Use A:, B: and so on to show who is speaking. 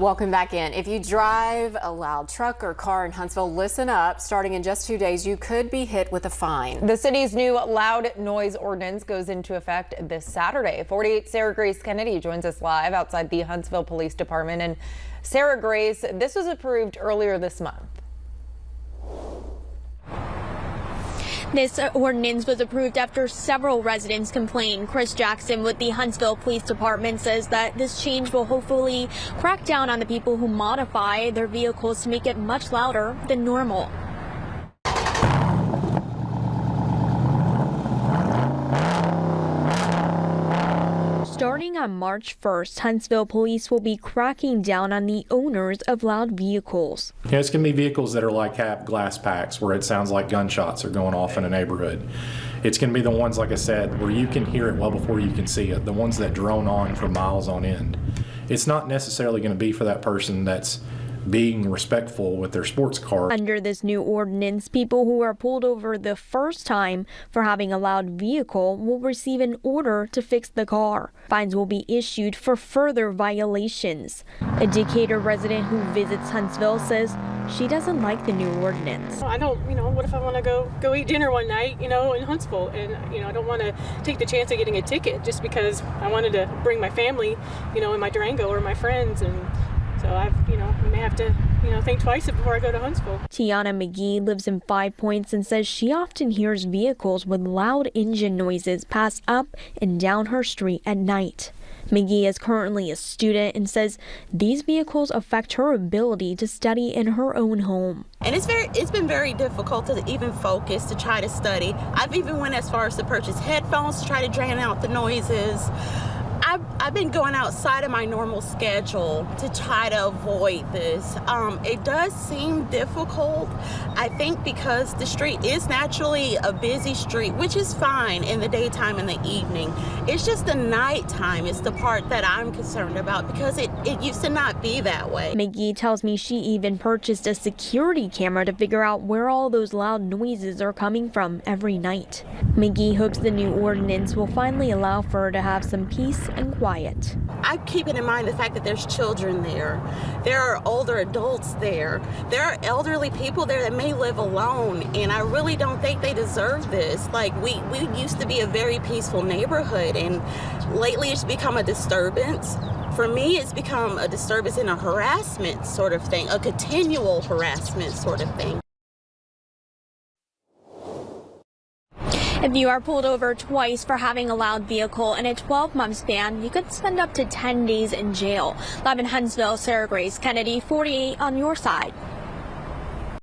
A: Welcome back in. If you drive a loud truck or car in Huntsville, listen up. Starting in just 2 days, you could be hit with a fine.
B: The city's new loud noise ordinance goes into effect this Saturday. 48 Sarah Grace Kennedy joins us live outside the Huntsville Police Department. And Sarah Grace, this was approved earlier this month.
C: This ordinance was approved after several residents complained. Chris Jackson with the Huntsville Police Department says that this change will hopefully crack down on the people who modify their vehicles to make it much louder than normal. Starting on March 1st, Huntsville police will be cracking down on the owners of loud vehicles.
D: Yeah, it's going to be vehicles that are like have glass packs where it sounds like gunshots are going off in a neighborhood. It's going to be the ones, like I said, where you can hear it well before you can see it, the ones that drone on for miles on end. It's not necessarily going to be for that person that's being respectful with their sports car.
C: Under this new ordinance, people who are pulled over the first time for having a loud vehicle will receive an order to fix the car. Fines will be issued for further violations. A Decatur resident who visits Huntsville says she doesn't like the new ordinance.
E: I don't, what if I want to go eat dinner one night, in Huntsville, and, I don't want to take the chance of getting a ticket just because I wanted to bring my family, in my Durango or my friends, and so I may have to, think twice before I go to Huntsville.
C: Tiana McGee lives in 5 Points and says she often hears vehicles with loud engine noises pass up and down her street at night. McGee is currently a student and says these vehicles affect her ability to study in her own home.
F: And it's been very difficult to even focus, to try to study. I've even went as far as to purchase headphones to try to drown out the noises. I've been going outside of my normal schedule to try to avoid this. It does seem difficult, I think, because the street is naturally a busy street, which is fine in the daytime and the evening. It's just the nighttime is the part that I'm concerned about, because it used to not be that way.
C: McGee tells me she even purchased a security camera to figure out where all those loud noises are coming from every night. McGee hopes the new ordinance will finally allow for her to have some peace and quiet.
F: I'm keeping in mind the fact that there's children there. There are older adults there. There are elderly people there that may live alone, and I really don't think they deserve this. Like, we used to be a very peaceful neighborhood, and lately it's become a disturbance. For me, it's become a disturbance and a harassment sort of thing, a continual harassment sort of thing.
C: If you are pulled over twice for having a loud vehicle in a 12-month span, you could spend up to 10 days in jail. Live in Huntsville, Sarah Grace Kennedy, 48 on your side.